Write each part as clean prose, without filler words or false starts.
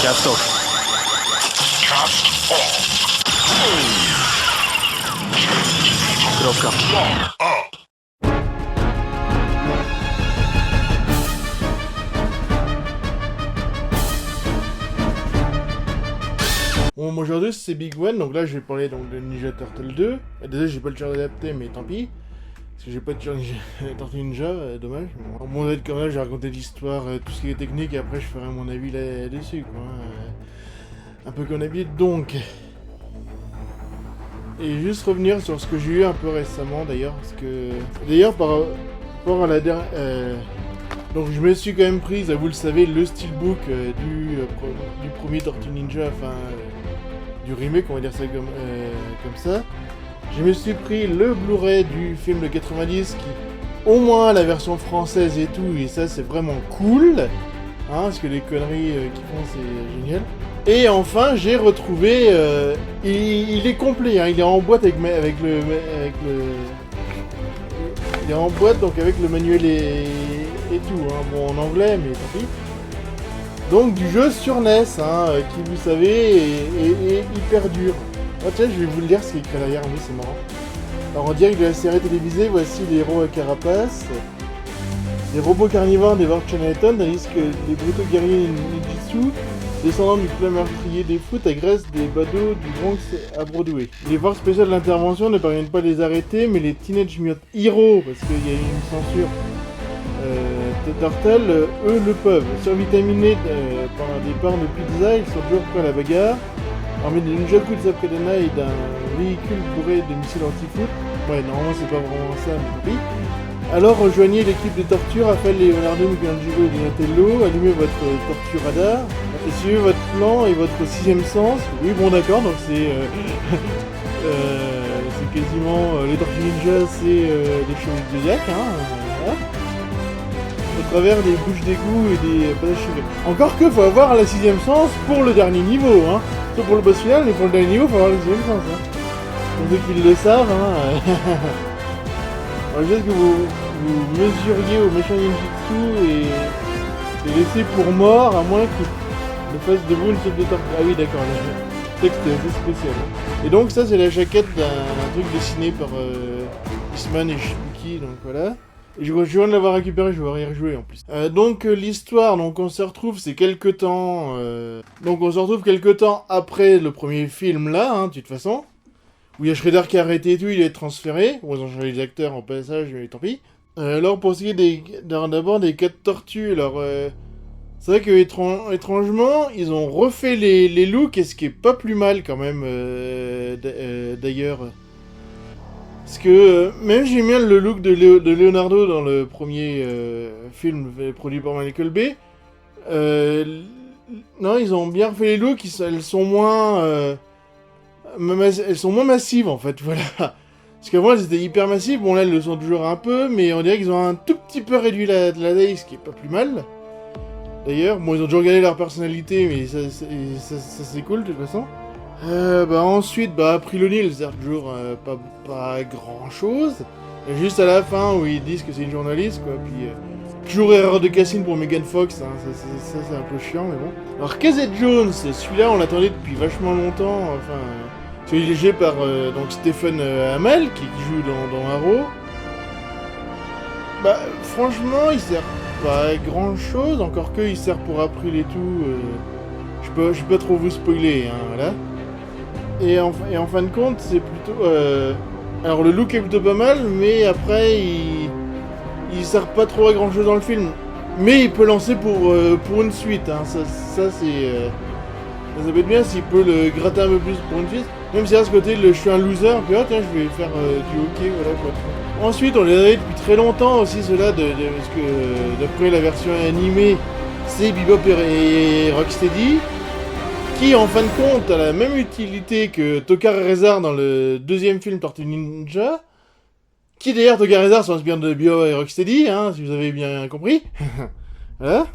Cast off. Кропка. Bon, aujourd'hui c'est Big One, donc là je vais parler donc, de Ninja Turtle 2. Désolé, j'ai pas le choix d'adapter, mais tant pis. Parce que j'ai pas de Tortue Ninja, dommage. Bon, mon aide quand même, j'ai raconté l'histoire, tout ce qui est technique, et après je ferai mon avis là-dessus, quoi. Un peu comme d'habitude, donc. Et juste revenir sur ce que j'ai eu un peu récemment, d'ailleurs, parce que... D'ailleurs, par rapport à la dernière... Donc je me suis quand même prise, vous le savez, le steelbook du premier Tortue Ninja, enfin... du remake, on va dire ça comme ça. Je me suis pris le Blu-ray du film de 90 qui, au moins la version française et tout, et ça c'est vraiment cool, hein, parce que les conneries qu'ils font c'est génial. Et enfin j'ai retrouvé, il est complet, hein, il est en boîte avec le, il est en boîte donc avec le manuel et tout, hein, bon en anglais mais tant pis. Donc du jeu sur NES, hein, qui vous savez est hyper dur. Oh tiens, je vais vous le lire ce qui est écrit derrière, oui c'est marrant. Alors en direct de la série télévisée, voici les héros à carapace. Les robots carnivores des Chinatown, tandis que les brutaux guerriers ninjutsu, descendants du clan meurtrier des foot, agressent des badauds du Bronx à Broadway. Les forces spéciales de l'intervention ne parviennent pas à les arrêter, mais les Teenage Mutant Heroes, parce qu'il y a eu une censure, Turtle, eux le peuvent. Survitaminés par un départ de pizza, ils sont toujours prêts à la bagarre. Armés de Ninjaku de Zapkadana et d'un véhicule bourré de missiles anti-foot. Ouais, normalement c'est pas vraiment ça, mais oui. Alors rejoignez l'équipe de torture, Raphaël, Leonardo, Michelangelo et Donatello, allumez votre torture radar, et suivez votre plan et votre sixième sens. Oui, bon d'accord, donc c'est quasiment les Tortues Ninja, c'est des choses de Zodiac, hein, voilà. Au travers des bouches d'égout et des passages secrets. Encore que faut avoir la sixième sens pour le dernier niveau, hein. Sauf pour le boss final, mais pour le dernier niveau, faut avoir la sixième sens, hein. Pour ceux qui le savent, hein. Alors, juste que vous mesuriez au méchant ninjutsu et laissez pour mort, à moins qu'il ne fasse de vous une sorte de tortue. Ah oui, d'accord, le texte est assez spécial. Et donc ça, c'est la jaquette d'un truc dessiné par Eastman et Shibuki, donc voilà. Et je viens de l'avoir récupéré, je vais y rejouer en plus. Donc l'histoire, donc on se retrouve, c'est quelques temps... Donc on se retrouve quelques temps après le premier film là, hein, de toute façon. Où il y a Shredder qui a arrêté et tout, il est transféré. Bon, ils ont changé les acteurs en passage, mais tant pis. Alors pour ce qui est d'abord des 4 tortues, alors... c'est vrai que étrangement, ils ont refait les looks, et ce qui est pas plus mal quand même, d'ailleurs. Parce que même j'ai bien le look de Leonardo dans le premier film produit par Michael Bay. Non, ils ont bien refait les looks, elles sont moins massives en fait, voilà. Parce qu'avant elles étaient hyper massives, bon là elles le sont toujours un peu, mais on dirait qu'ils ont un tout petit peu réduit la taille, ce qui est pas plus mal. D'ailleurs, bon ils ont toujours gardé leur personnalité, mais ça c'est cool de toute façon. Ensuite, April O'Neil sert toujours pas grand chose. Juste à la fin où ils disent que c'est une journaliste, quoi. Puis, toujours erreur de casting pour Megan Fox, hein. Ça c'est un peu chiant, mais bon. Alors, Casey Jones, celui-là on l'attendait depuis vachement longtemps. Enfin, c'est dirigé par donc Stephen Amell qui joue dans Arrow. Franchement, il sert pas à grand chose, encore que il sert pour April et tout. Je peux pas trop vous spoiler, hein, voilà. Et en fin de compte, c'est plutôt... Alors le look est plutôt pas mal, mais après, il sert pas trop à grand chose dans le film. Mais il peut lancer pour une suite, hein. Ça c'est... ça peut être bien s'il peut le gratter un peu plus pour une suite. Même si à ce côté, je suis un loser, puis tiens, je vais faire du hockey, voilà quoi. Ensuite, on les avait depuis très longtemps aussi, ceux-là, parce que d'après la version animée, c'est Bebop et Rocksteady, qui en fin de compte a la même utilité que Tokar et Rezar dans le deuxième film Tortue Ninja, qui d'ailleurs, Tokar et Rezar sont inspirés de Bebop et Rocksteady, hein, si vous avez bien compris. Voilà.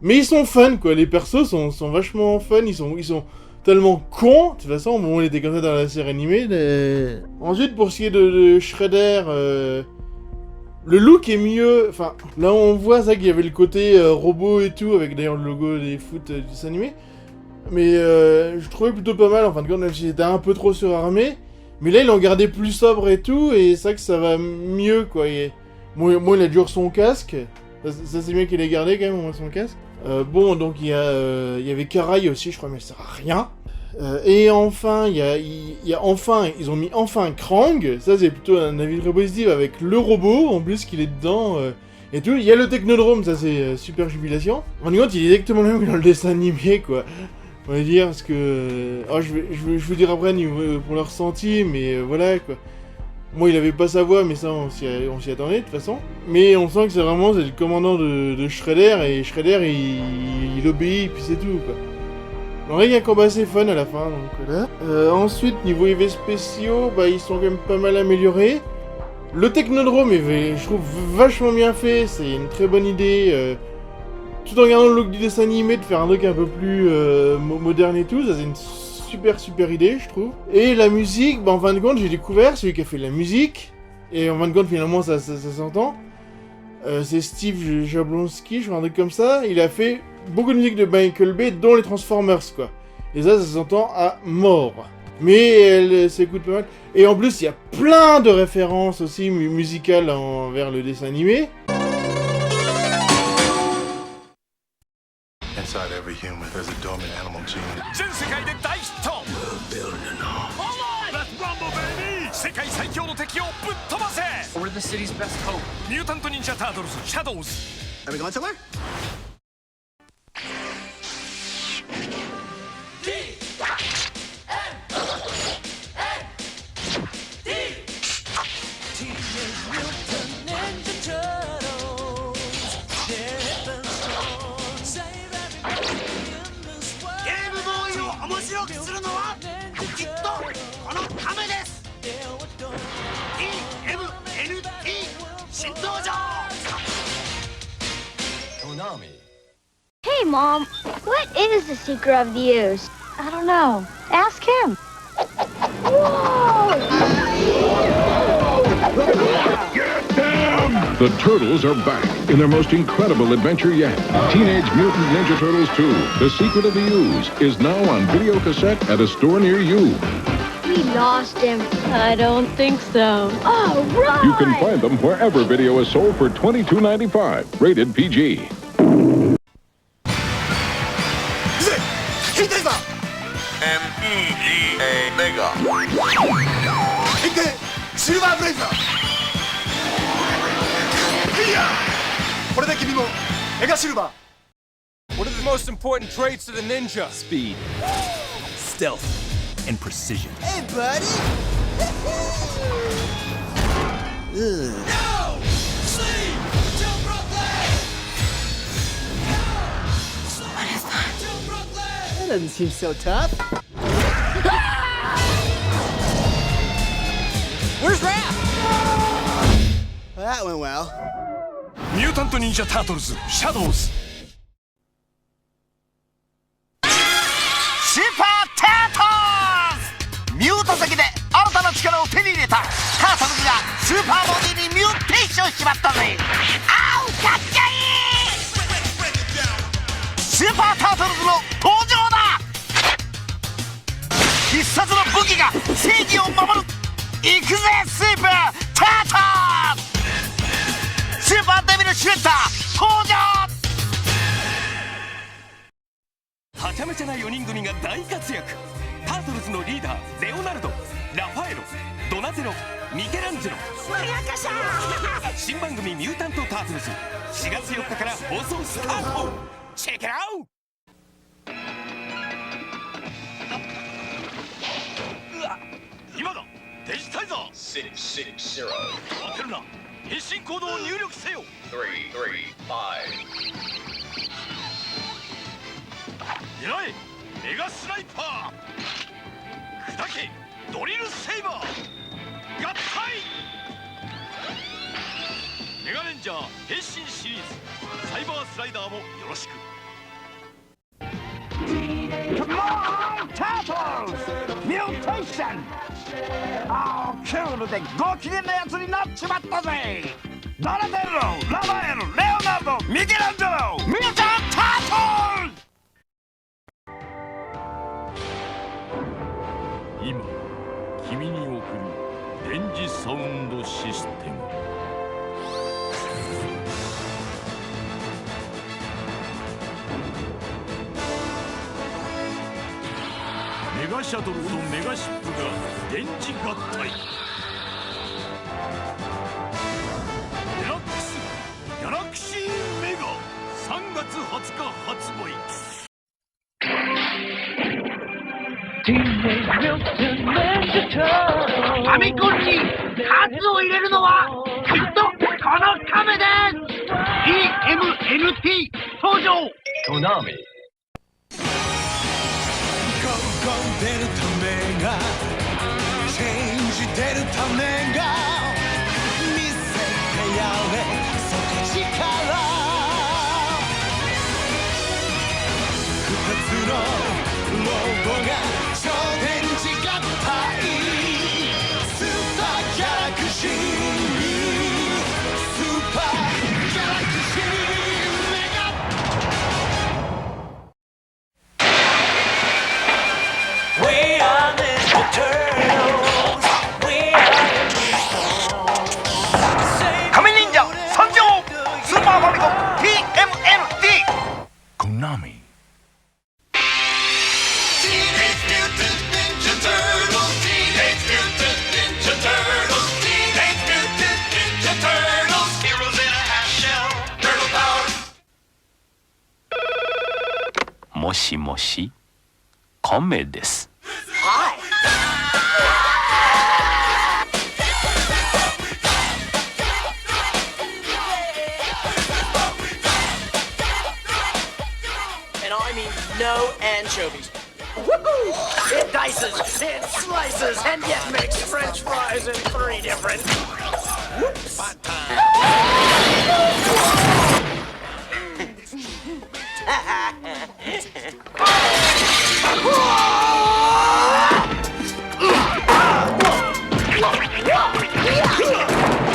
Mais ils sont fun, quoi, les persos sont vachement fun, ils sont tellement cons, de toute façon, bon, il était comme ça dans la série animée. Ensuite, pour ce qui est de Shredder, le look est mieux, enfin, là on voit ça qu'il y avait le côté robot et tout, avec d'ailleurs le logo des foot du dessin animé, mais je trouvais plutôt pas mal, en fin de compte, même si c'était un peu trop surarmé, mais là ils l'ont gardé plus sobre et tout, et c'est vrai que ça va mieux, quoi. Moi, il a toujours son casque, ça c'est bien qu'il ait gardé quand même, au moins son casque. Bon, donc il y avait Karai aussi, je crois, mais ça sert à rien. Et enfin, ils ont mis enfin Krang, ça c'est plutôt un avis très positif, avec le robot, en plus qu'il est dedans, et tout. Il y a le Technodrome, ça c'est super jubilation. En compte, il est exactement le même que dans le dessin animé, quoi. On va dire, parce que... je vous dire après pour le ressenti, mais voilà, quoi. Moi, il avait pas sa voix, mais ça, on s'y attendait, de toute façon. Mais on sent que c'est le commandant de Shredder, et Shredder, il obéit, et puis c'est tout, quoi. Donc, il y a un combat assez fun à la fin, donc voilà. Ensuite, niveau effets spéciaux, bah, ils sont quand même pas mal améliorés. Le Technodrome est, je trouve, vachement bien fait, c'est une très bonne idée. Tout en gardant le look du dessin animé, de faire un truc un peu plus moderne et tout, ça c'est une super idée, je trouve. Et la musique, bah en fin de compte, j'ai découvert celui qui a fait la musique, et en fin de compte, finalement, ça s'entend. C'est Steve Jablonski, je crois, un truc comme ça. Il a fait beaucoup de musique de Michael Bay, dont les Transformers, quoi. Et ça s'entend à mort. Mais elle s'écoute pas mal. Et en plus, il y a plein de références aussi musicales vers le dessin animé. Inside every human, there's a dormant animal gene. 全世界で大ヒット Let's rumble, baby! 世界最強の敵をぶっ飛ばせ We're the city's best hope. ミュータント・ニンジャ・タートルズ・シャドウズ Are we going somewhere? Hey, Mom, what is the secret of the ooze? I don't know. Ask him. Whoa! Get down! The Turtles are back in their most incredible adventure yet. Teenage Mutant Ninja Turtles 2, The Secret of the Ooze, is now on video cassette at a store near you. We lost him. I don't think so. Oh, right! You can find them wherever video is sold for $22.95. Rated PG. MEGA Mega. シルバーブレイザーいやこれで君もメガシルバー What are the most important traits to the ninja? Speed, stealth, and precision. Hey, buddy! No! Sleep! Jump Brooklyn! What is that? Jump Brooklyn! That doesn't seem so tough. Where's Raph? That went well. ミュータント・ニンジャ・タートルズ・シャドウズスーパータートルズミュート先で新たな力を手に入れたタートルズがスーパーボディにミューテーションしちまったぜあうかっちゃいいスーパータートルズの登場だ必殺の武器が正義を守る行くぜスーパータートルズスーパーデビルシュレッダー登場はちゃめちゃな4人組が大活躍タートルズのリーダーレオナルドラファエロドナテロミケランジェロ新番組「ミュータント・タートルズ」4月4日から放送スタートチェックアウト660当てるな変身コードを入力せよ335狙えメガスナイパー砕けドリルセイバー合体メガレンジャー変身シリーズサイバースライダーもよろしくCome on, Turtles! ミューテーションああ、クールでご機嫌なやつになっちまったぜドナテロ、ラファエル、レオナルド、ミケランジェロミュータンタートルズ今君に送る電磁サウンドシステムメガシャトルとメガシップが電磁合体デラックスギャラクシーメガ3月20日発売ファミコンに数を入れるのはきっとこのカメです TMNT 登場コナミ出るためがチェンジ出るためが見せてやれその力二つのロボが超電磁合体スーパーギャラクシースーパーギャラクシーメガ仮面忍者参上スーパーファミコン TMNT コナミもしもしカメですNo anchovies. Woohoo! It dices, it slices, and yet makes French fries in 3 different. Fun time.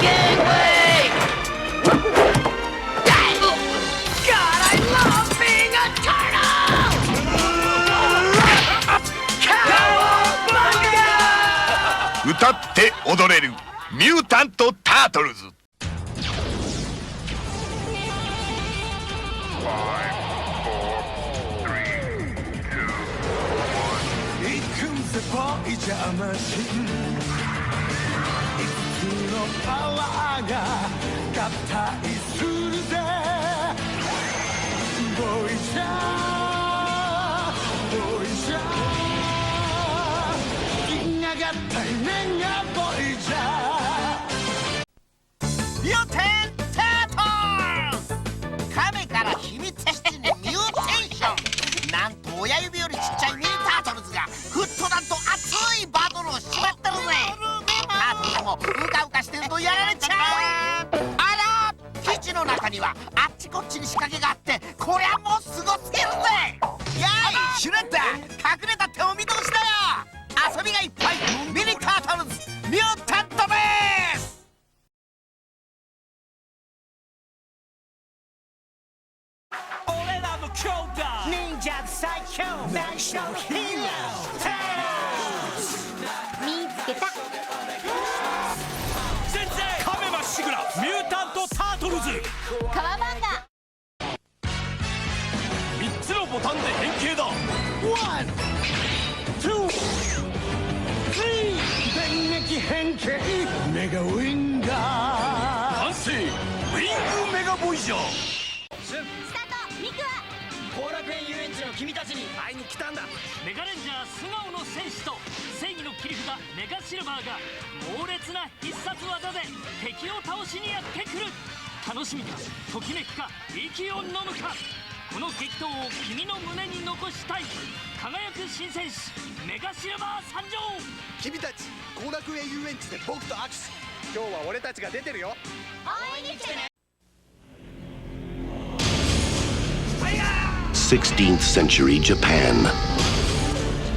Gangway! God, I love being a turtle! Cowabunga! 歌って踊れるミュータント・タートルズボイジャーマシンいつのパワーが合体するぜボイジャー銀河合体メガボイジャーミュータント・タートルズカメから秘密基地にミューテーションなんと親指よりちっちゃいミュータートルズがフットなんと熱いバトルをしちまってるぜタートルズもうかうかしてるとやられちゃうあら基地の中にはあっちこっちに仕掛けがあってこりゃもうすごすぎるぜやいシュレッダー隠れた手を見通しだよ遊びがいっぱいミニタートルズミュータントです俺らの兄弟忍者最強ナイショナルヒーロー見つけた先生カメまっしぐらミュータント・タートルズカワマンガ3つのボタンで変形だワン、ツー、スリー電撃変形メガウィンガー完成ウィングメガボイジャースタートミクは後楽園遊園地の君たちに会いに来たんだ。メガレンジャー素顔の戦士と正義の切り札メガシルバーが猛烈な必殺技で敵を倒しにやってくる。楽しみか、ときめくか、息を飲むか、この激闘を君の胸に残したい。輝く新戦士メガシルバー参上。君たち後楽園遊園地で僕と握手。今日は俺たちが出てるよ。会いに来てね。 16th century Japan.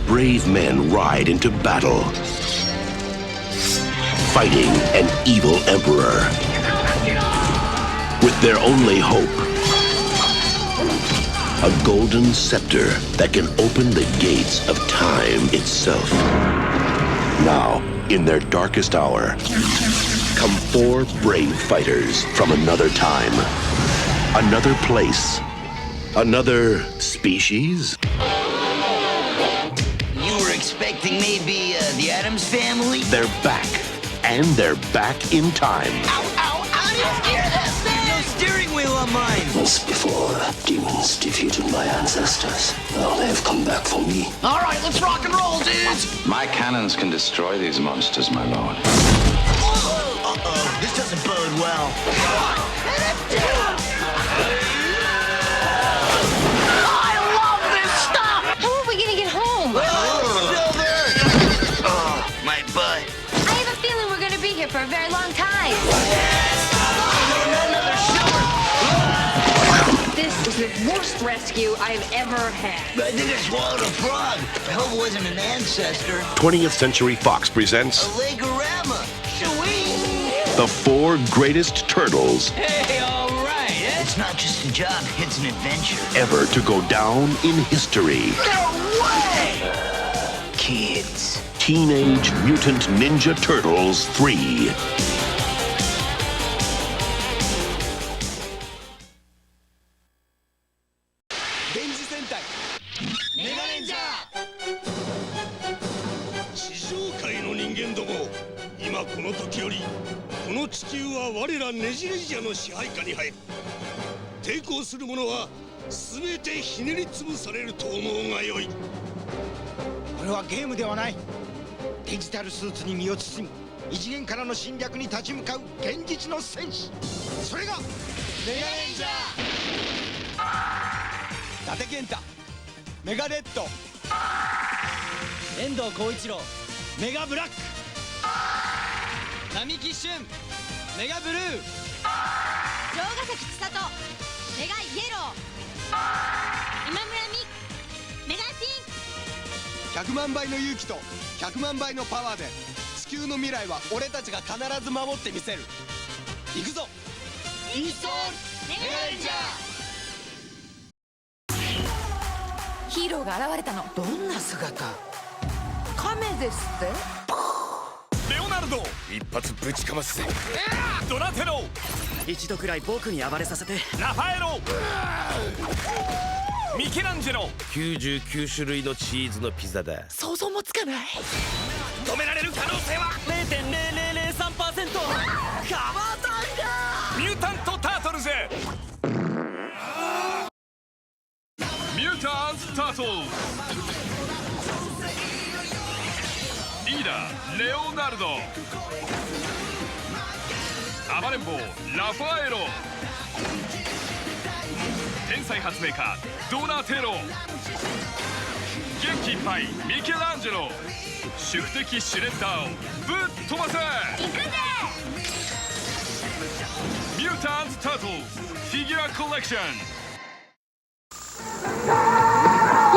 Brave men ride into battle, fighting an evil emperor. With their only hope, a golden scepter that can open the gates of time itself. Now, in their darkest hour, come 4 brave fighters from another time, another place, another species? You were expecting maybe the Addams Family? They're back, and they're back in time. Ow, ow, how do you steer this thing? No steering wheel on mine. Once before, demons defeated my ancestors. Now they have come back for me. All right, let's rock and roll, dudes. My cannons can destroy these monsters, my lord. Uh-oh, this doesn't bode well. I love this stuff! How are we gonna get home? My butt. I have a feeling we're gonna be here for a very long time. This is the worst rescue I've ever had. I think I swallowed a frog. I hope it wasn't an ancestor. 20th Century Fox presents A Legorama. Sweet. the 4 greatest turtles Hey, all right. It's not just a job, it's an adventure. ever to go down in history. No way! Kids. Teenage Mutant Ninja Turtles 3.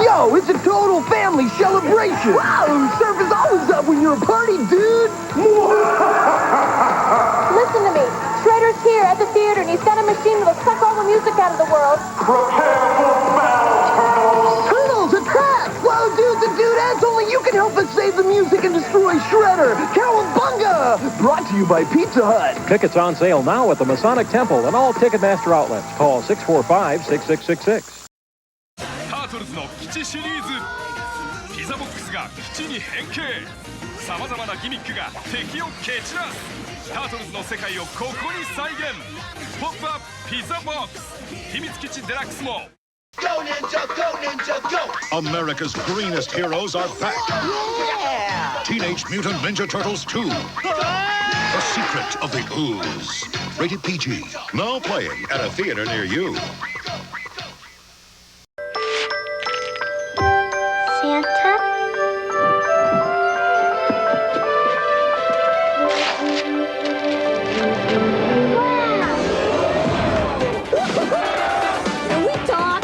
Yo, it's a total family celebration! Wow, surf is always up when you're a party, dude! Listen to me. Shredder's here at the theater, and he's got a machine that'll suck all the music out of the world. Turtles, attack! Whoa, dude, the dudettes, only you can help us save the music and destroy Shredder! Cowabunga! Brought to you by Pizza Hut. Tickets on sale now at the Masonic Temple and all Ticketmaster outlets. Call 645-6666. タートルズの基地シリーズ。ピザボックスが基地に変形。さまざまなギミックが敵を蹴散らす。タートルズの世界をここに再現。ポップアップピザボックス秘密基地デラックスも Go Ninja, go Ninja, go! America's greenest heroes are back. Yeah! Teenage Mutant Ninja Turtles 2. The Secret of the Ooze. Rated PG. Now playing at a theater near you. Santa? Can we talk?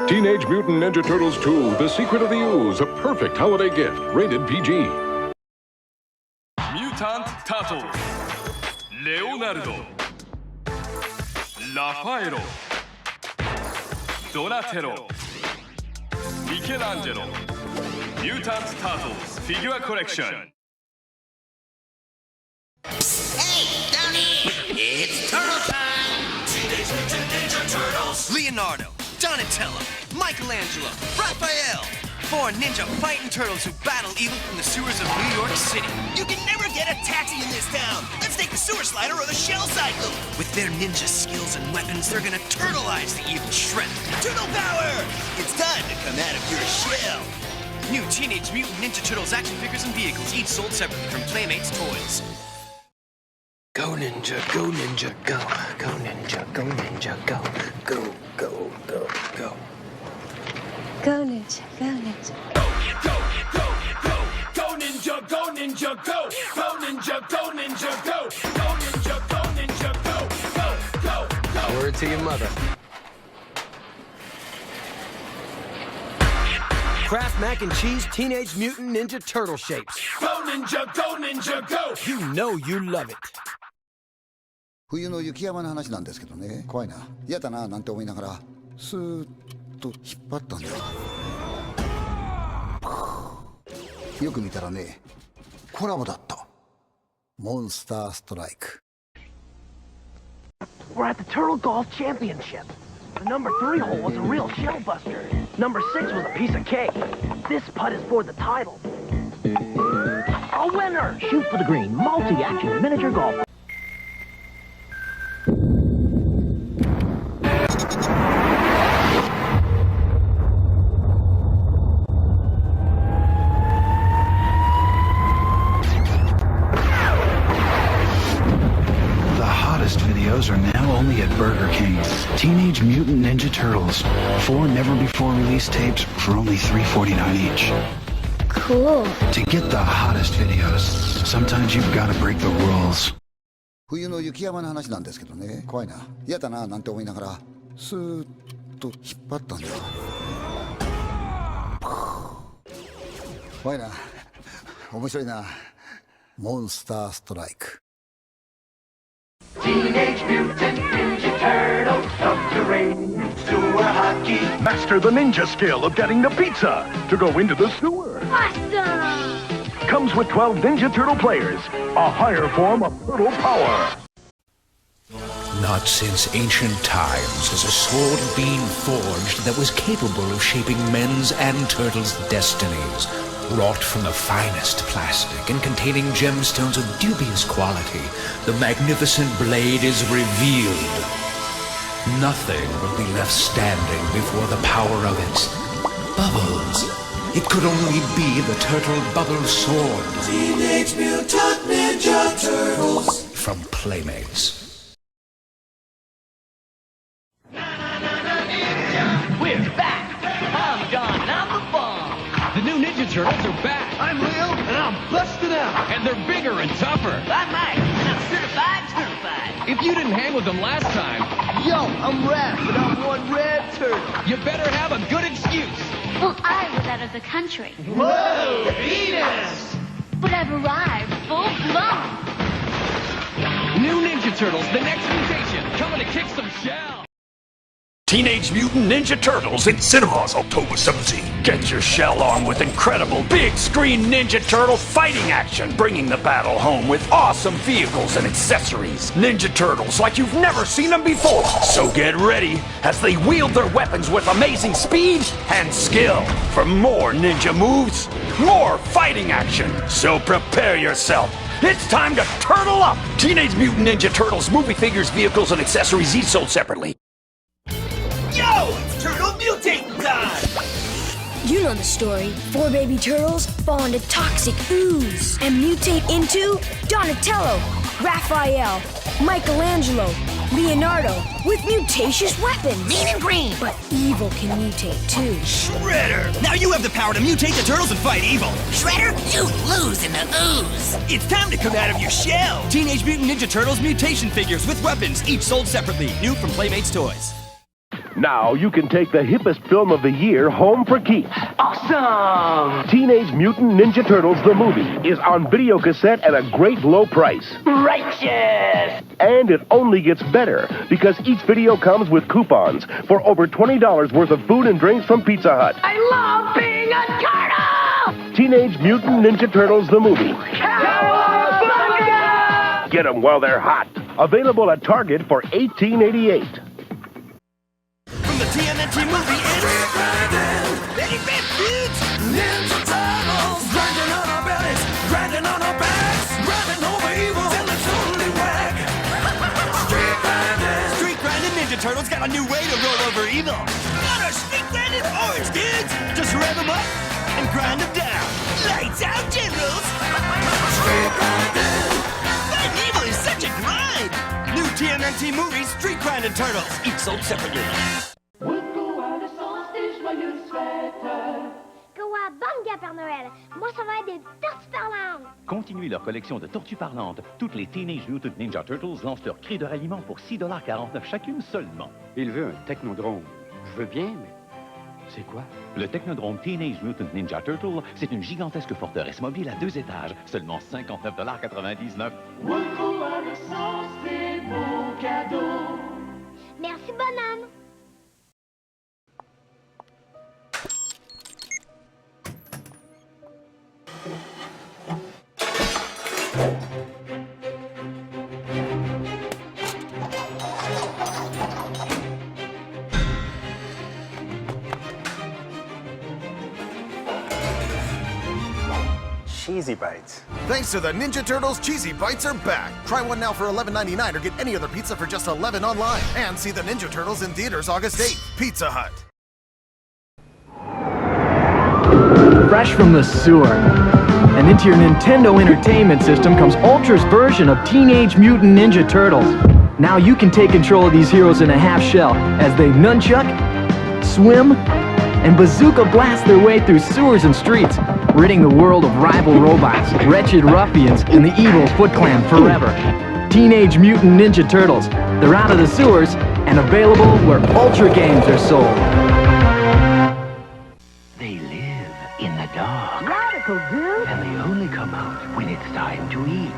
Teenage Mutant Ninja Turtles 2, The Secret of the Ooze, a perfect holiday gift. Rated PG. Mutant Turtles レオナルドラファエロドナテロミケランジェロミュータント・タートルズフィギュアコレクション Hey, Donnie! It's turtle time! Teenage Mutant Ninja Turtles! Leonardo, Donatello, Michelangelo, Raphael! 4 ninja fighting turtles who battle evil from the sewers of New York City. You can never get a taxi in this town! Let's take the sewer slider or the shell cycle! With their ninja skills and weapons, they're gonna turtleize the evil shred. Turtle power! It's time to come out of your shell! New Teenage Mutant Ninja Turtles action figures and vehicles, each sold separately from Playmates Toys. Go Ninja, go Ninja, go. Go Ninja, go Ninja, go. Go, go, go, go. Go Ninja, go Ninja. Go Ninja, go Ninja, go! Go Ninja, go Ninja, go! Go Ninja, go Ninja, go! Go, go, go! Word to your mother. Kraft Mac and Cheese Teenage Mutant Ninja Turtle shapes. Go Ninja, go Ninja, go! You know you love it. 冬の雪山の話なんですけどね、怖いな、嫌だななんて思いながらスーッと引っ張ったんだよ。よく見たらね、コラボだった。モンスターストライク。 We're at the Turtle Golf Championship. The number 3 hole was a real shell buster. Number 6 was a piece of cake. This putt is for the title. A winner! Shoot for the green. Multi-action miniature golf. Videos are now only at Burger King. Teenage Mutant Ninja Turtles. 4 never-before-released tapes for only $3.49 each. Cool. To get the hottest videos, sometimes you've got to break the rules. 冬の雪山の話なんですけどね、怖いな、嫌だななんて思いながらスーッと引っ張ったんだよ。怖いな、面白いな。モンスターストライク。 Teenage Mutant Ninja Turtles subterranean sewer hockey. Master the ninja skill of getting the pizza to go into the sewer. Awesome! Comes with 12 Ninja Turtle players, a higher form of turtle power. Not since ancient times has a sword been forged that was capable of shaping men's and turtles' destinies. Wrought from the finest plastic and containing gemstones of dubious quality, the magnificent blade is revealed. Nothing will be left standing before the power of its bubbles. It could only be the Turtle Bubble Sword. Teenage Mutant Ninja Turtles. From Playmates. We're back! I'm Don and I'm the bomb! The new Ninja Turtles are back! I'm Leo and I'm busted out. And they're bigger and tougher! I'm Mike, and I'm certified. If you didn't hang with them last time, Yo, I'm Raph, and I'm one red turtle. you better have a good excuse! Well, I was out of the country. Whoa, Venus! But I've arrived full blown. New Ninja Turtles, the next mutation, coming to kick some shell! Teenage Mutant Ninja Turtles in cinemas October 17. Get your shell on with incredible big screen Ninja Turtle fighting action, bringing the battle home with awesome vehicles and accessories. Ninja Turtles like you've never seen them before. So get ready as they wield their weapons with amazing speed and skill for more ninja moves, more fighting action. So prepare yourself. It's time to turtle up! Teenage Mutant Ninja Turtles movie figures, vehicles, and accessories each sold separately. Yo, it's Turtle Mutating time! You know the story. 4 baby turtles fall into toxic ooze and mutate into Donatello, Raphael, Michelangelo, Leonardo with mutacious weapons. Mean and green. But evil can mutate too. Shredder! Now you have the power to mutate the turtles and fight evil. Shredder, you lose in the ooze. It's time to come out of your shell. Teenage Mutant Ninja Turtles mutation figures with weapons, each sold separately. New from Playmates Toys. Now you can take the hippest film of the year home for keeps. Awesome! Teenage Mutant Ninja Turtles the movie is on video cassette at a great low price. Righteous! And it only gets better because each video comes with coupons for over $20 worth of food and drinks from Pizza Hut. I love being a turtle! Teenage Mutant Ninja Turtles the movie. Cowabunga! Get them while they're hot. Available at Target for $18.88. From the TMNT movie, it's Betty Bip Dudes! Ninja Turtles! Grinding on our bellies, grinding on our backs, grinding over evil till it's totally whack! Street grinding Ninja Turtles got a new way to roll over evil! On our street grinding orange dudes! Just rev them up and grind them down! Lights out, generals! Street grinding! Fighting evil is such a grind! New TMNT movie, Street Grinding Turtles, each sold separately. Cowabunga, Père Noël! Moi, ça va être des tortues parlantes! Continuez leur collection de tortues parlantes. Toutes les Teenage Mutant Ninja Turtles lancent leur cri de ralliement pour $6,49 chacune seulement. Il veut un technodrome. Je veux bien, mais... c'est quoi? Le Technodrome Teenage Mutant Ninja Turtle, c'est une gigantesque forteresse mobile à 2 étages. Seulement $59,99. Merci, bonhomme! Cheesy Bites. Thanks to the Ninja Turtles, Cheesy Bites are back. Try one now for $11.99 or get any other pizza for just $11 online. And see the Ninja Turtles in theaters August 8th. Pizza Hut. Fresh from the sewer. And into your Nintendo Entertainment System comes Ultra's version of Teenage Mutant Ninja Turtles. Now you can take control of these heroes in a half shell as they nunchuck, swim, and bazooka blast their way through sewers and streets, ridding the world of rival robots, wretched ruffians, and the evil Foot Clan forever. Teenage Mutant Ninja Turtles. They're out of the sewers and available where Ultra games are sold. They live in the dark. Radical, dude! And they only come out when it's time to eat.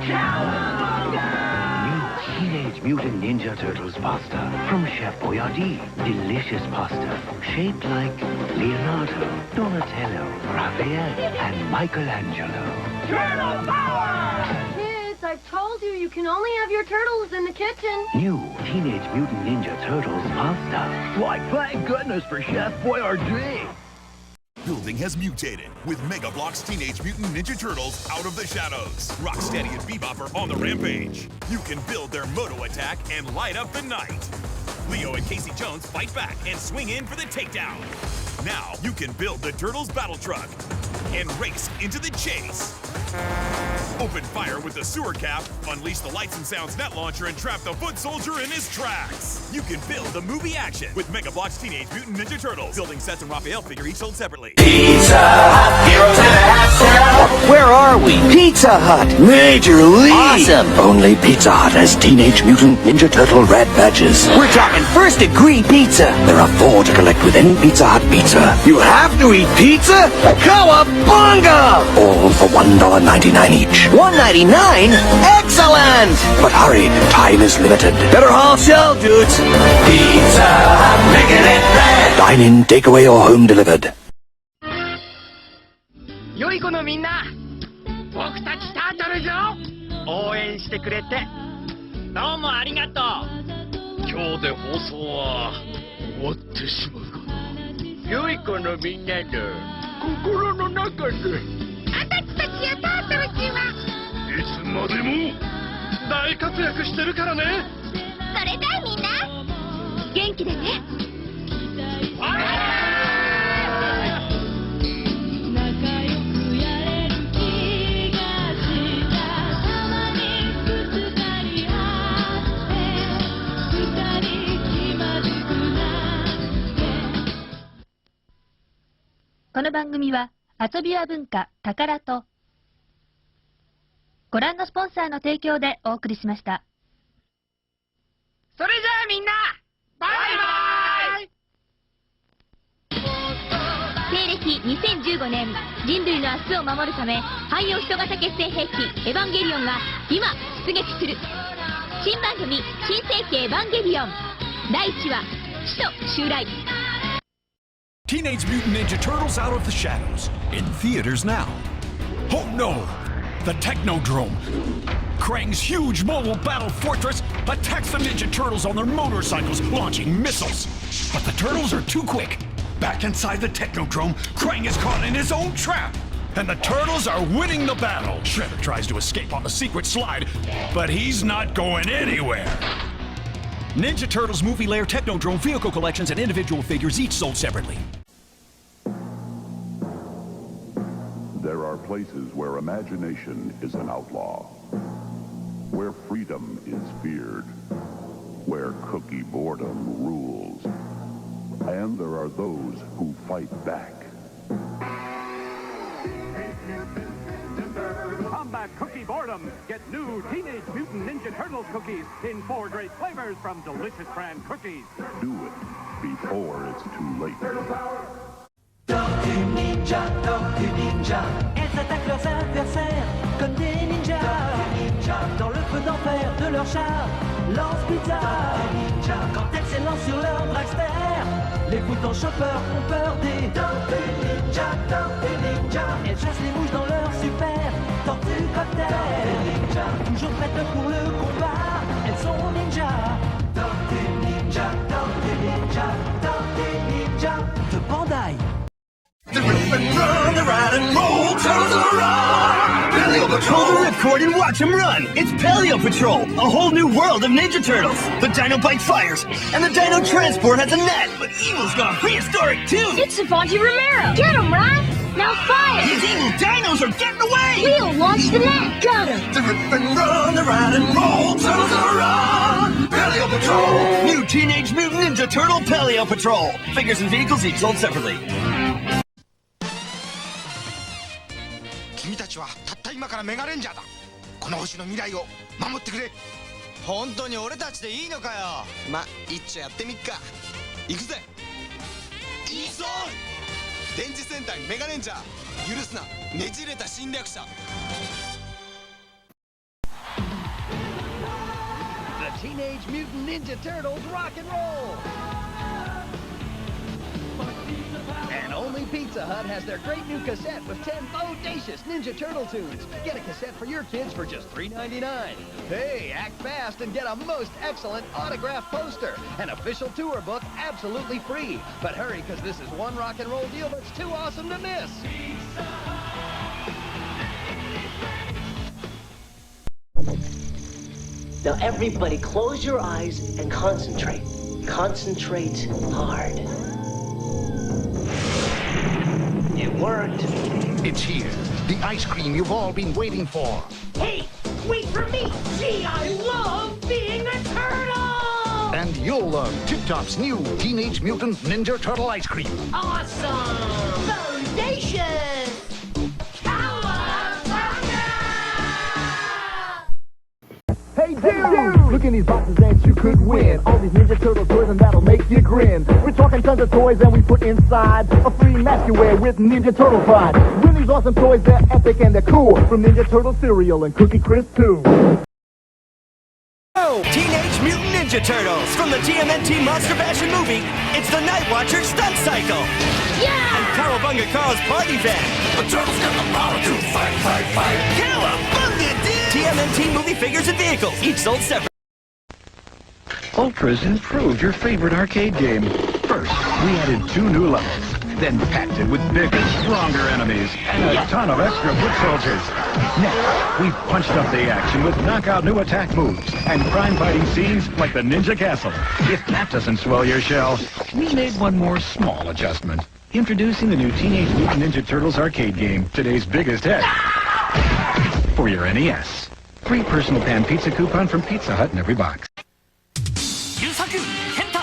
New Teenage Mutant Ninja Turtles pasta from Chef Boyardee. Delicious pasta shaped like Leonardo, Donatello, Raphael, and Michelangelo. Turtle power! Kids, I've told you, you can only have your turtles in the kitchen. New Teenage Mutant Ninja Turtles pasta. Why, thank goodness for Chef Boyardee. Building has mutated with Mega Bloks Teenage Mutant Ninja Turtles Out of the Shadows. Rocksteady and Bebop are on the rampage. You can build their Moto attack and light up the night. Leo and Casey Jones fight back and swing in for the takedown. Now you can build the Turtles battle truck and race into the chase. Open fire with the sewer cap, unleash the Lights and Sounds net launcher, and trap the foot soldier in his tracks. You can build the movie action with Mega Bloks Teenage Mutant Ninja Turtles. Building sets and Raphael figure each sold separately. Pizza Hut, heroes in a half shell. Where are we? Pizza Hut. Major League. Awesome. Only Pizza Hut has Teenage Mutant Ninja Turtle red badges. We're talking first degree pizza. There are 4 to collect with any Pizza Hut pizza. You have to eat pizza? Cowabunga! All for $1.99 each. $1.99? Excellent! But hurry, time is limited. Better haul shell, dudes. Pizza Hut, making it red. Dine in, takeaway, or home delivered. 良い子のみんな、僕たちタートルズを応援してくれてどうもありがとう。今日で放送は終わってしまうかな。良い子のみんなの心の中で、私たちやタートルズはいつまでも大活躍してるからね。それじゃあみんな元気でね。この番組は遊びは文化宝とご覧のスポンサーの提供でお送りしました。それじゃあみんなバイバイ。西暦2015年、人類の明日を守るため汎用人型決戦兵器エヴァンゲリオンが今出撃する新番組新世紀エヴァンゲリオン第1話使徒襲来。 Teenage Mutant Ninja Turtles Out of the Shadows, in theaters now. Oh no! The Technodrome! Krang's huge mobile battle fortress attacks the Ninja Turtles on their motorcycles, launching missiles. But the Turtles are too quick. Back inside the Technodrome, Krang is caught in his own trap. And the Turtles are winning the battle. Shredder tries to escape on the secret slide, but he's not going anywhere. Ninja Turtles Movie Lair Technodrome vehicle collections and individual figures each sold separately. There are places where imagination is an outlaw, where freedom is feared, where cookie boredom rules, and there are those who fight back. Combat cookie boredom. Get new Teenage Mutant Ninja Turtles cookies in 4 great flavors from delicious brand cookies. Do it before it's too late. Tortue Ninja, Tortue Ninja. Elles attaquent leurs adversaires comme des ninjas. Tortue Ninja. Dans le feu d'enfer de leur char, lance pizza. Tortue Ninja. Quand elles s'élancent sur leur dragster, les boutons chauffeurs font peur des Tortue Ninja, Tortue Ninja. Elles chassent les mouches dans leur super Tortue Cocktail. Tortue Ninja. Toujours prêtes pour le combat, elles sont ninjas. Tortue Ninja, Tortue Ninja, Tortue Ninja de Bandai. The rip and run, the ride and roll, turtles are on! Paleo Patrol! Hold the ripcord and watch them run! It's Paleo Patrol, a whole new world of Ninja Turtles! The Dino Bike fires, and the Dino Transport has a net, but Evil's gone prehistoric too! It's Savante Romero! Get him, Ron! Now fire! These evil dinos are getting away! We'll launch the net! Got him! The rip and run, the ride and roll, turtles are on! Paleo Patrol! New Teenage Mutant Ninja Turtle Paleo Patrol! Figures and vehicles each sold separately. 君たちはたった今からメガレンジャーだ。この星の未来を守ってくれ。本当に俺たちでいいのかよ。ま、一丁やってみっか。行くぜ。いいぞ。電磁戦隊メガレンジャー、許すなねじれた侵略者。 The Teenage Mutant Ninja Turtles rock and roll. And only Pizza Hut has their great new cassette with 10 bodacious Ninja Turtle tunes. Get a cassette for your kids for just $3.99. Hey, act fast and get a most excellent autographed poster. An official tour book absolutely free. But hurry, because this is one rock and roll deal that's too awesome to miss. Now everybody close your eyes and concentrate. Concentrate hard. It worked. It's here. The ice cream you've all been waiting for. Hey, wait for me! Gee, I love being a turtle! And you'll love Tip Top's new Teenage Mutant Ninja Turtle ice cream. Awesome! Bodacious! Cowabunga! dudes. Look in these boxes and you could win all these Ninja Turtle toys and that'll make you grin. We're talking tons of toys and we put inside a free mask you wear with Ninja Turtle pride. Win these awesome toys, they're epic and they're cool. From Ninja Turtle cereal and Cookie Crisp too. Oh, Teenage Mutant Ninja Turtles! From the TMNT Monster Bash movie, it's the Night Watcher stunt cycle! Yeah! And Cowabunga Carl's party van! The Turtles got the power to fight, fight, fight! Cowabunga, dude! TMNT movie figures and vehicles, each sold separate. Ultra's improved your favorite arcade game. First, we added 2 new levels, then packed it with bigger, stronger enemies, and a ton of extra foot soldiers. Next, we punched up the action with knockout new attack moves and crime-fighting scenes like the Ninja Castle. If that doesn't swell your shell, we made one more small adjustment. Introducing the new Teenage Mutant Ninja Turtles arcade game, today's biggest hit. For your NES. Free personal pan pizza coupon from Pizza Hut in every box. 優作健太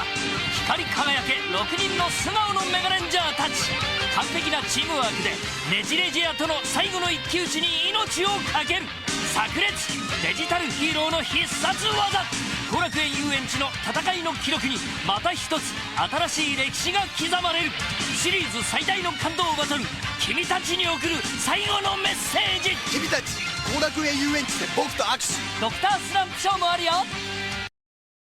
光り輝け6人の素顔のメガレンジャーたち完璧なチームワークでネジレジアとの最後の一騎打ちに命を懸ける炸裂デジタルヒーローの必殺技後楽園遊園地の戦いの記録にまた一つ新しい歴史が刻まれるシリーズ最大の感動バトル君たちに送る最後のメッセージ君たち後楽園遊園地で僕と握手ドクタースランプショーもあるよ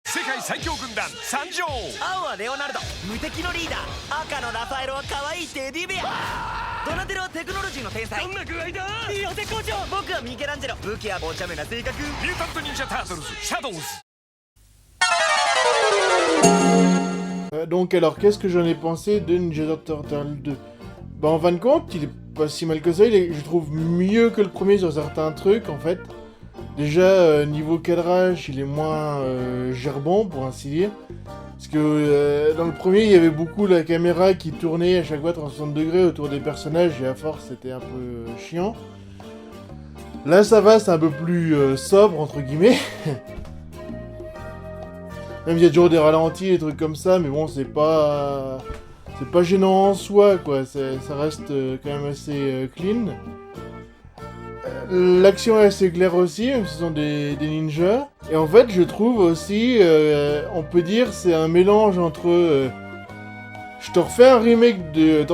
世界最強軍団参上青はレオナルド無敵のリーダー赤のラファエロは可愛いテディベアドナテロはテクノロジーの天才どんな具合だいいよ絶好調僕はミケランジェロ武器はお茶目な性格ミュータント忍者タートルズシャドウズ Donc alors, qu'est-ce que j'en ai pensé de Ninja Turtles 2 Bah en fin de compte, il est pas si mal que ça, je trouve mieux que le premier sur certains trucs en fait. Déjà, niveau cadrage, il est moins gerbant pour ainsi dire. Parce que dans le premier, il y avait beaucoup la caméra qui tournait à chaque fois 360 degrés autour des personnages et à force c'était un peu chiant. Là ça va, c'est un peu plus sobre entre guillemets. Même il y a toujours des ralentis, des trucs comme ça, mais bon, c'est pas gênant en soi, quoi. Ça reste quand même assez clean. L'action est assez claire aussi, même si ce sont des ninjas. Et en fait, je trouve aussi, on peut dire, c'est un mélange entre... je te refais un remake de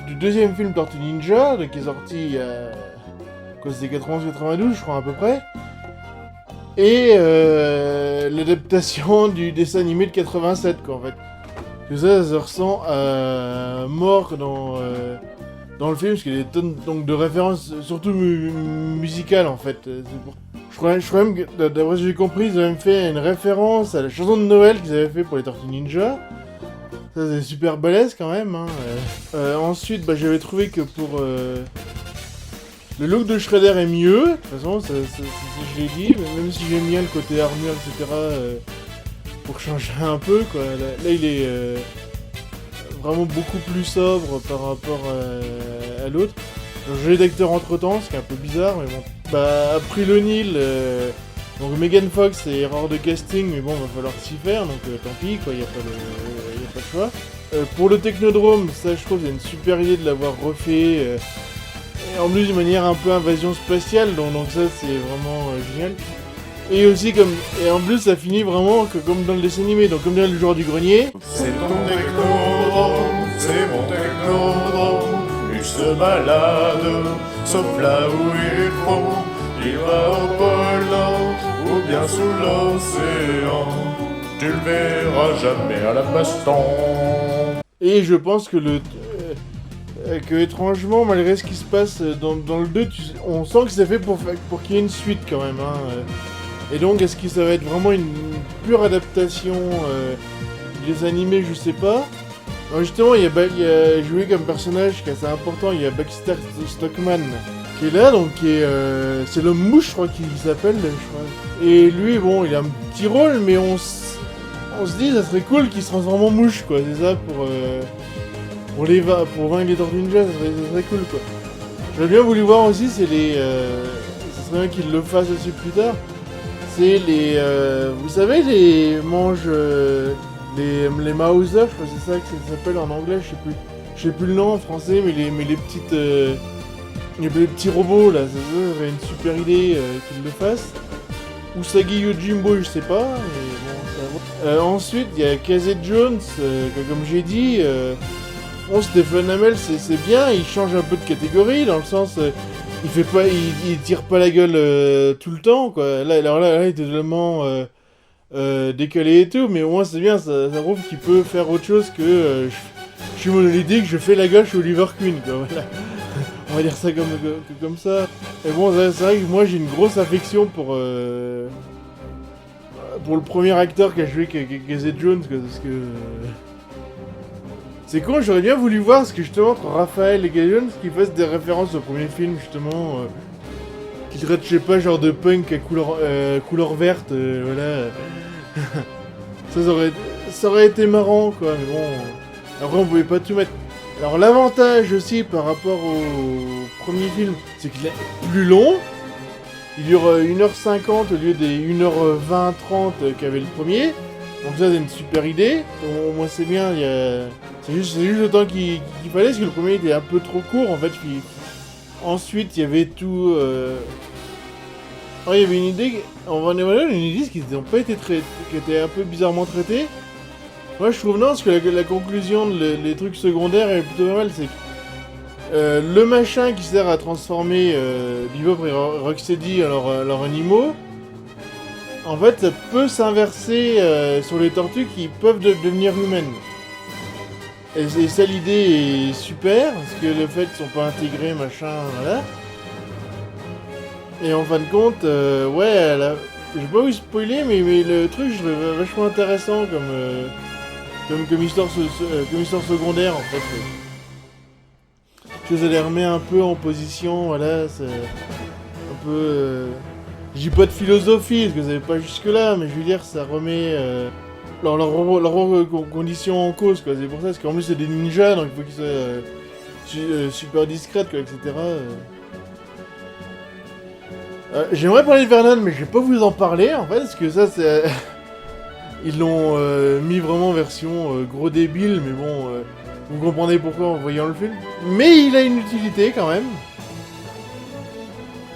du deuxième film Tortue Ninja, qui est sorti il y a... Quoi, c'était 91-92, je crois, à peu près. Et l'adaptation du dessin animé de 87, quoi, en fait. Que ça se ressent à mort dans le film, parce qu'il y a des tonnes donc, de références, surtout musicales, en fait. Je crois même que, d'après ce que j'ai compris, ils ont même fait une référence à la chanson de Noël qu'ils avaient fait pour les Tortues Ninja. Ça, c'est super balèze, quand même. Hein. Ensuite, bah, j'avais trouvé que pour... le look de Shredder est mieux, de toute façon, je l'ai dit, même si j'aime bien le côté armure, etc., pour changer un peu, quoi. Là il est vraiment beaucoup plus sobre par rapport à l'autre. J'ai changé d'acteur entre-temps, ce qui est un peu bizarre, mais bon. Bah, April O'Neil, donc Megan Fox, c'est erreur de casting, mais bon, va falloir s'y faire, donc tant pis, quoi, y a pas de choix. Pour le Technodrome, ça, je trouve, c'est une super idée de l'avoir refait... Et en plus de manière un peu invasion spatiale, donc ça c'est vraiment génial. Et aussi et en plus ça finit vraiment comme dans le dessin animé, donc comme dans le joueur du grenier. C'est ton technodrome, c'est mon technodrome. Il se balade, sauf là où il faut. Il va au pôle Nord ou bien sous l'océan. Tu le verras jamais à la baston. Et je pense que étrangement, malgré ce qui se passe dans le 2, on sent que c'est fait pour qu'il y ait une suite quand même. Hein. Et donc, est-ce que ça va être vraiment une pure adaptation des animés, je sais pas. Alors justement, il y a joué comme personnage qui est assez important, il y a Baxter Stockman qui est là, donc c'est l'homme mouche, je crois qu'il s'appelle, je crois. Et lui, bon, il a un petit rôle, mais on se dit, ça serait cool qu'il se transforme en mouche, quoi. C'est ça pour vaincre les Tortues Ninja, ça serait cool, quoi. J'aurais bien voulu voir aussi, c'est ça serait bien qu'ils le fassent aussi plus tard. C'est vous savez, les manges... les Mauser, je crois que c'est ça que ça s'appelle en anglais, je sais plus le nom en français, mais les petits robots, là, ça serait une super idée qu'ils le fassent. Usagi Yojimbo, je sais pas. Mais bon, ensuite, il y a Casey Jones, comme j'ai dit. Bon, Stephen Amell, c'est bien, il change un peu de catégorie, dans le sens... il tire pas la gueule tout le temps, quoi. Là, il est totalement décalé et tout, mais au moins c'est bien, ça prouve qu'il peut faire autre chose que... je suis monolithique, je fais la gueule, je suis Oliver Queen, quoi, voilà. On va dire ça comme ça. Et bon, c'est vrai que moi j'ai une grosse affection pour le premier acteur qui a joué Casey Jones, quoi, parce que... C'est con, j'aurais bien voulu voir ce que justement entre Raphaël et Casey Jones qui fassent des références au premier film, justement, qui traite, je sais pas, genre de punk à couleur verte, voilà. ça aurait été marrant, quoi, mais bon... Après, on pouvait pas tout mettre. Alors, l'avantage aussi par rapport au premier film, c'est qu'il est plus long. Il dure 1h50 au lieu des 1h20-30 qu'avait le premier. Donc ça, c'est une super idée. Au moins, c'est bien. C'est juste le temps qu'il fallait, parce que le premier était un peu trop court, en fait. Ensuite, il y avait tout... Alors, il y avait une idée... On va en évaluer une idée qui n'ont pas été traitée, qui était un peu bizarrement traitée. Moi, je trouve non, parce que la conclusion, les trucs secondaires est plutôt pas mal, c'est que le machin qui sert à transformer Bebop et Rocksteady en leurs animaux, en fait, ça peut s'inverser sur les tortues qui peuvent devenir humaines. Et ça, l'idée est super, parce que le fait qu'ils sont pas intégrés, machin, voilà. Et en fin de compte, ouais, je vais pas vous spoiler, mais le truc, je trouve vachement intéressant comme histoire secondaire, en fait. Ça les remet un peu en position, voilà, c'est un peu... je dis pas de philosophie, parce que ça n'est pas jusque-là, mais je veux dire, ça remet leur condition en cause, quoi. C'est pour ça, parce qu'en plus, c'est des ninjas, donc il faut qu'ils soient super discrètes, quoi, etc. J'aimerais parler de Vernon, mais je vais pas vous en parler, en fait, parce que ça, c'est... Ils l'ont mis vraiment en version gros débile, mais bon, vous comprenez pourquoi en voyant le film. Mais il a une utilité quand même.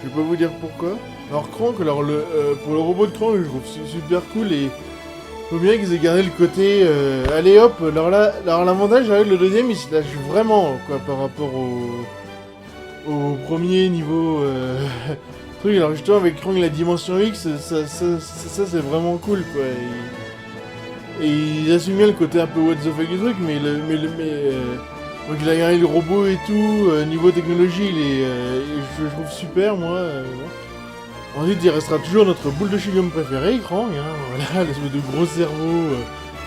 Je vais pas vous dire pourquoi. Alors Kronk, pour le robot de Kronk, je trouve super cool et faut bien qu'ils aient gardé le côté allez hop. Alors l'avantage avec le deuxième, il se lâche vraiment quoi par rapport au premier niveau truc. Alors justement avec Kronk la dimension X, ça c'est vraiment cool quoi. Et ils assument bien le côté un peu what the fuck du truc, mais donc il a gardé le robot et tout, niveau technologie, je trouve super, moi. Ensuite, il restera toujours notre boule de chewing-gum préférée, Krang, hein, voilà, l'espèce de gros cerveau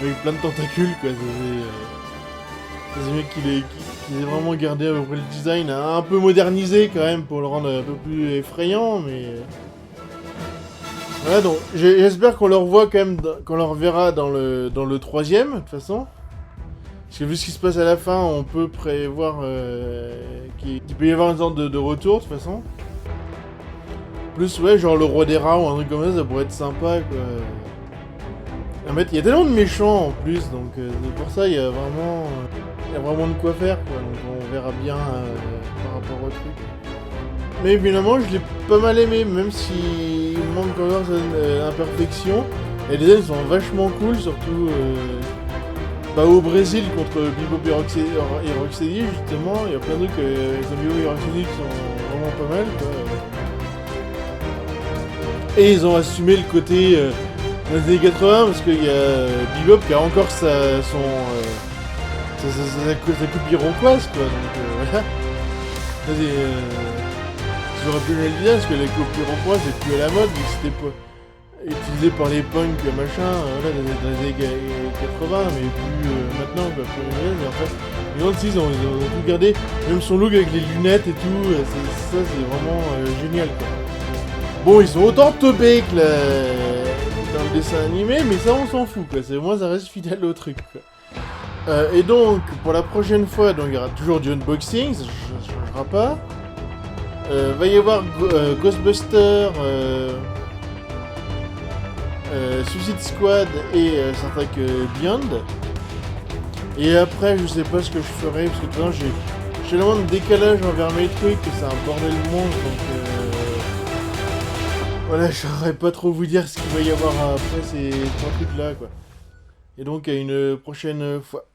avec plein de tentacules, quoi. C'est des mecs qui ont vraiment gardé à peu près le design, un peu modernisé quand même, pour le rendre un peu plus effrayant, mais... Voilà, donc j'espère qu'on le revoit quand même, qu'on le reverra dans le troisième, de toute façon. Parce que vu ce qui se passe à la fin, on peut prévoir qu'il peut y avoir une sorte de retour, de toute façon. Plus, ouais, genre le roi des rats ou un truc comme ça pourrait être sympa, quoi. En fait, il y a tellement de méchants en plus, donc pour ça, il y a vraiment de quoi faire, quoi. Donc on verra bien par rapport au truc. Mais finalement, je l'ai pas mal aimé, même s'il manque encore certaines imperfections. Et les ailes sont vachement cool, surtout au Brésil contre Bebop et Rocksteady, justement. Il y a plein de trucs avec Bebop et Rocksteady qui sont vraiment pas mal, quoi. Et ils ont assumé le côté des années 80, parce qu'il y a Bebop qui a encore sa coupe iroquoise, quoi. Donc voilà. J'aurais pu le dire parce que les copies iroquoises c'est plus à la mode, mais c'était pas utilisé par les punks machin, voilà, dans les années 80, mais plus maintenant, quoi. Et en fait, les gens ils ont tout gardé, même son look avec les lunettes et tout, ça c'est vraiment génial, quoi. Bon, ils sont autant teubés que dans le dessin animé, mais ça on s'en fout, quoi. Au moins ça reste fidèle au truc, quoi. Et donc, pour la prochaine fois, donc, il y aura toujours du unboxing, ça ne changera pas. Va y avoir Ghostbusters, Suicide Squad et Star Trek Beyond. Et après, je sais pas ce que je ferai, parce que maintenant j'ai tellement de décalage envers mes trucs que c'est un bordel monstre, donc... Voilà, je saurais pas trop vous dire ce qu'il va y avoir après ces trois trucs là quoi. Et donc à une prochaine fois.